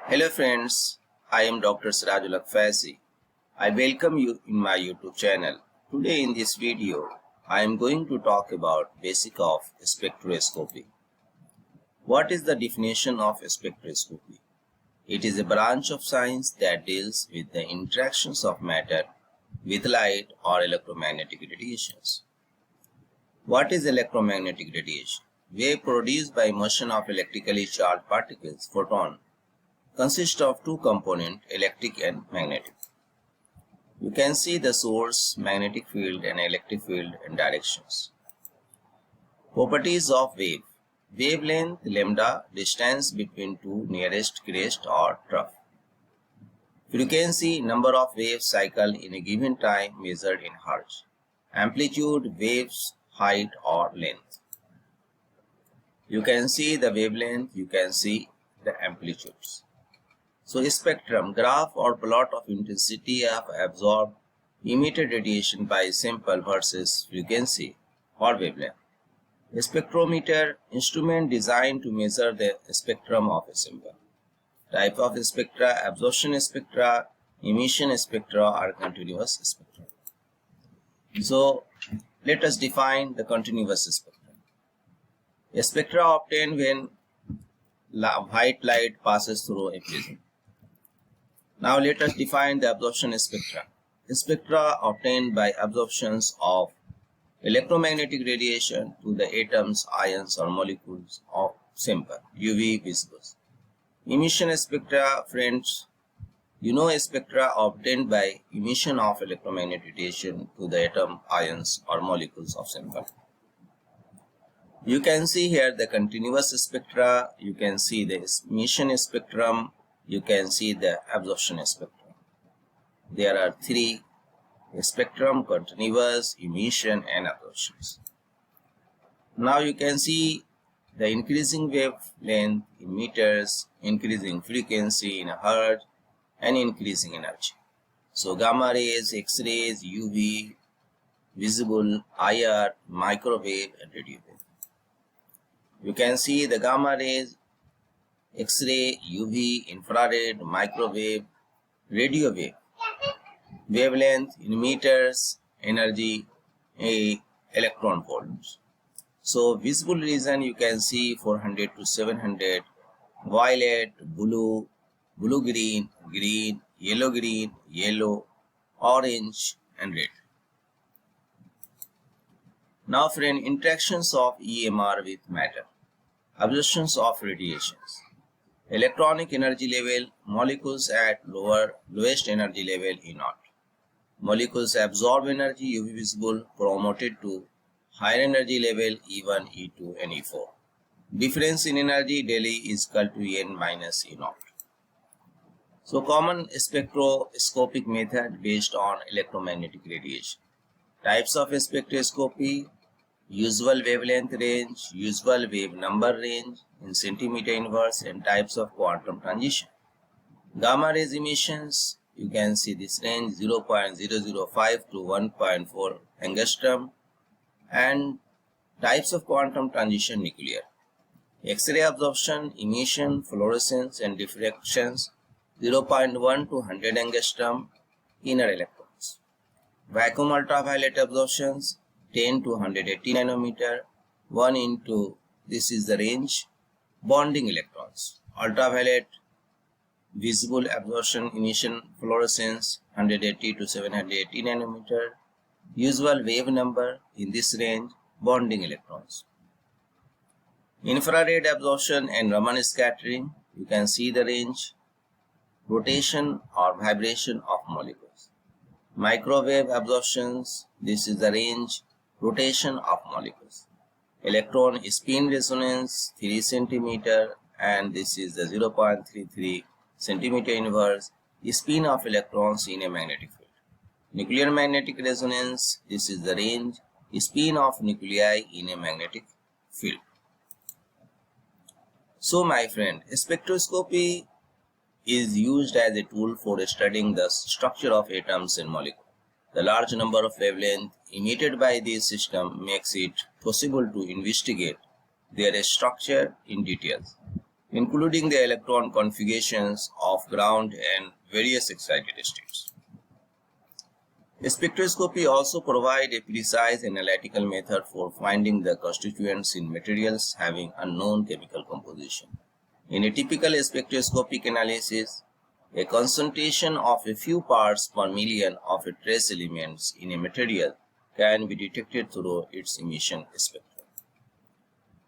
Hello friends, I am Dr. Sirajul Faisi. I welcome you in my YouTube channel. Today in this video, I am going to talk about basic of spectroscopy. What is the definition of spectroscopy? It is a branch of science that deals with the interactions of matter with light or electromagnetic radiations. What is electromagnetic radiation? Wave produced by motion of electrically charged particles, photon, consists of two components, electric and magnetic. You can see the source, magnetic field and electric field and directions. Properties of wave. Wavelength lambda, distance between two nearest crest or trough. Frequency, number of wave cycle in a given time measured in hertz. Amplitude, waves height or length. You can see the wavelength, you can see the amplitudes. So spectrum, graph or plot of intensity of absorbed emitted radiation by sample versus frequency or wavelength. A spectrometer, instrument designed to measure the spectrum of a sample. Type of spectra, absorption spectra, emission spectra or continuous spectra. So let us define the continuous spectrum. A spectra obtained when white light passes through a prism. Now let us define the absorption spectra. Spectra obtained by absorptions of electromagnetic radiation to the atoms, ions or molecules of sample, UV visibles. Emission spectra, friends, you know a spectra obtained by emission of electromagnetic radiation to the atom, ions or molecules of sample. You can see here the continuous spectra, you can see the emission spectrum, you can see the absorption spectrum. There are three: spectrum, continuous, emission and absorptions. Now you can see the increasing wavelength in meters, increasing frequency in hertz and increasing energy. So gamma rays, X-rays, UV, visible, IR, microwave and radio wave. You can see the gamma rays, X-ray, UV, infrared, microwave, radio wave, wavelength in meters, energy, electron volts. So visible region you can see 400 to 700, violet, blue, blue-green, green, yellow, orange and red. Now friend, interactions of EMR with matter. Absorptions of radiations. Electronic energy level, molecules at lowest energy level E0. Molecules absorb energy UV visible promoted to higher energy level E1, E2 and E4. Difference in energy daily is equal to N minus E0. So common spectroscopic method based on electromagnetic radiation. Types of spectroscopy: usual wavelength range, usual wave number range in centimeter inverse and types of quantum transition. Gamma rays emissions, you can see this range 0.005 to 1.4 angstrom and types of quantum transition nuclear. X-ray absorption, emission, fluorescence and diffractions 0.1 to 100 angstrom inner electrons. Vacuum ultraviolet absorptions 10 to 180 nanometer, 1 into this is the range. Bonding electrons, ultraviolet, visible absorption, emission, fluorescence 180 to 780 nanometer, usual wave number in this range, bonding electrons. Infrared absorption and Raman scattering, you can see the range. Rotation or vibration of molecules. Microwave absorptions, this is the range. Rotation of molecules. Electron spin resonance 3 cm and this is the 0.33 centimeter inverse spin of electrons in a magnetic field. Nuclear magnetic resonance, this is the range. Spin of nuclei in a magnetic field. So my friend, spectroscopy is used as a tool for studying the structure of atoms and molecules. The large number of wavelengths emitted by this system makes it possible to investigate their structure in details. including the electron configurations of ground and various excited states. Spectroscopy also provides a precise analytical method for finding the constituents in materials having unknown chemical composition. In a typical spectroscopic analysis, a concentration of a few parts per million of a trace elements in a material can be detected through its emission spectrum.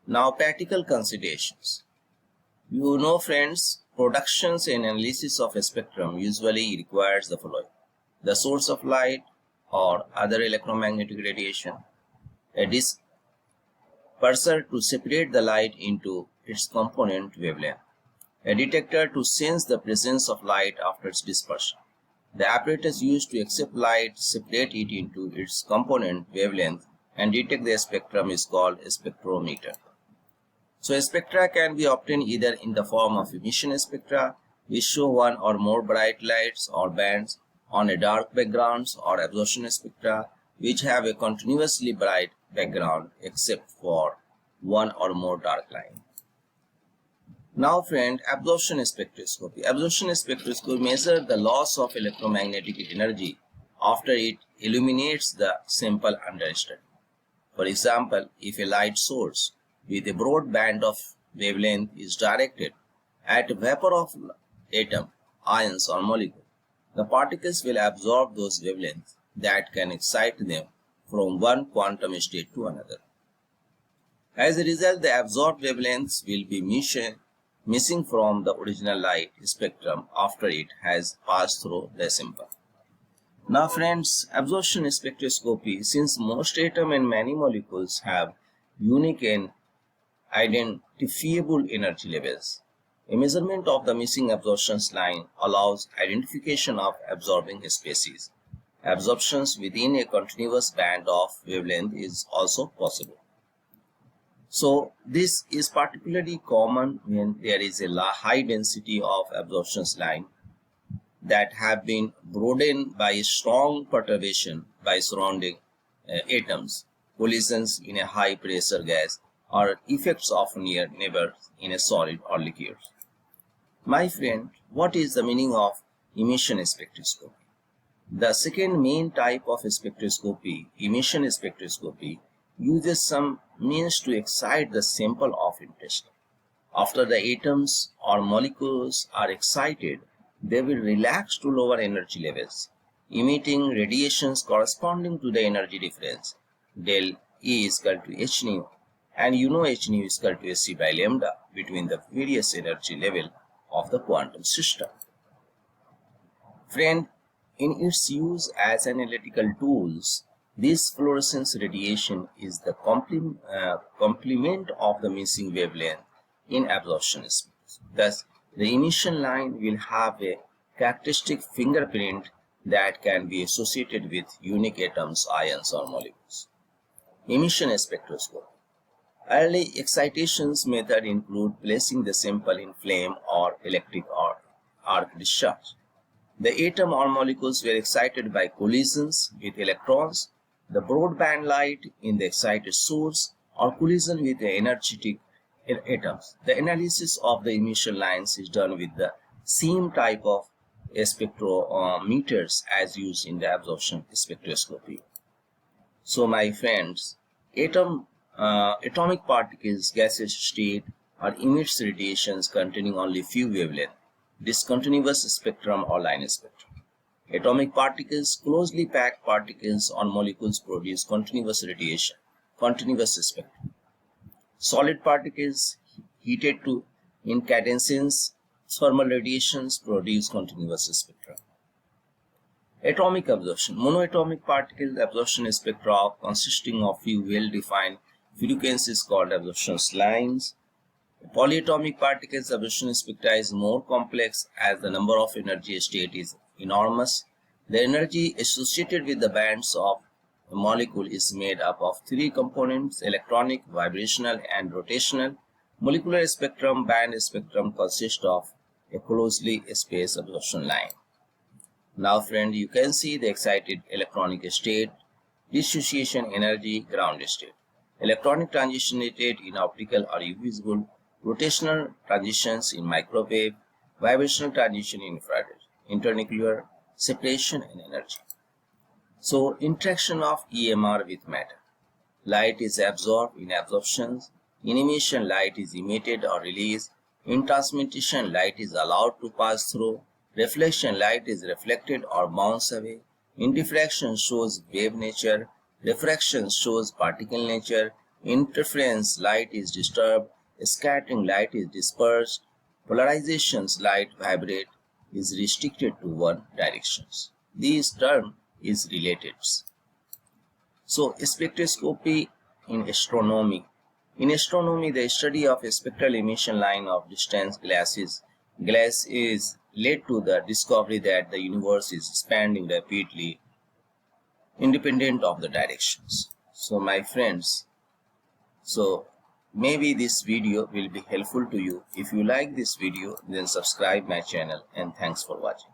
Now, practical considerations. You know, friends, productions and analysis of a spectrum usually requires the following: the source of light or other electromagnetic radiation, a disperser to separate the light into its component wavelength, a detector to sense the presence of light after its dispersion. The apparatus used to accept light, separate it into its component wavelength, and detect the spectrum is called a spectrometer. So spectra can be obtained either in the form of emission spectra, which show one or more bright lights or bands on a dark background, or absorption spectra, which have a continuously bright background except for one or more dark lines. Now friend, absorption spectroscopy. Absorption spectroscopy measures the loss of electromagnetic energy after it illuminates the sample under study. For example, if a light source with a broad band of wavelength is directed at a vapor of atom, ions or molecule, the particles will absorb those wavelengths that can excite them from one quantum state to another. As a result, the absorbed wavelengths will be missing from the original light spectrum after it has passed through the sample. Now friends, absorption spectroscopy, since most atoms and many molecules have unique and identifiable energy levels, a measurement of the missing absorption line allows identification of absorbing species. Absorptions within a continuous band of wavelength is also possible. So this is particularly common when there is a high density of absorption line that have been broadened by strong perturbation by surrounding atoms, collisions in a high pressure gas, or effects of near neighbors in a solid or liquid. My friend, what is the meaning of emission spectroscopy? The second main type of spectroscopy, emission spectroscopy, uses some means to excite the sample of interest. After the atoms or molecules are excited, they will relax to lower energy levels, emitting radiations corresponding to the energy difference, del E is equal to h nu, and you know h nu is equal to hc by lambda between the various energy level of the quantum system. Friend, in its use as analytical tools, this fluorescence radiation is the complement of the missing wavelength in absorption space. Thus, the emission line will have a characteristic fingerprint that can be associated with unique atoms, ions, or molecules. Emission spectroscopy. Early excitations method include placing the sample in flame or electric arc discharge. The atom or molecules were excited by collisions with electrons, the broadband light in the excited source, or collision with the energetic atoms. The analysis of the emission lines is done with the same type of spectrometers as used in the absorption spectroscopy. So my friends, atomic particles, gaseous state, or emits radiations containing only few wavelengths, discontinuous spectrum or line spectrum. Atomic particles, closely packed particles or molecules produce continuous radiation, continuous spectrum. Solid particles heated to incandescence, thermal radiations produce continuous spectrum. Atomic absorption. Monoatomic particles absorption spectra consisting of few well-defined frequencies called absorption lines. Polyatomic particles absorption spectra is more complex as the number of energy state is enormous. The energy associated with the bands of a molecule is made up of three components: electronic, vibrational, and rotational. Molecular spectrum, band spectrum consists of a closely spaced absorption line. Now friend, you can see the excited electronic state, dissociation energy, ground state. Electronic transition state in optical or invisible rotational transitions in microwave, vibrational transition in infrared, internuclear separation and energy. So, interaction of EMR with matter. Light is absorbed in absorptions. In emission, light is emitted or released. In transmission, light is allowed to pass through. Reflection, light is reflected or bounced away. In diffraction shows wave nature. Refraction shows particle nature. Interference, light is disturbed. Scattering, light is dispersed. Polarizations, light vibrate, is restricted to one direction. This term is related. So, spectroscopy in astronomy. In astronomy, the study of a spectral emission line of distant galaxies is led to the discovery that the universe is expanding rapidly, independent of the directions. So, my friends, maybe this video will be helpful to you. If you like this video, then subscribe my channel, and thanks for watching.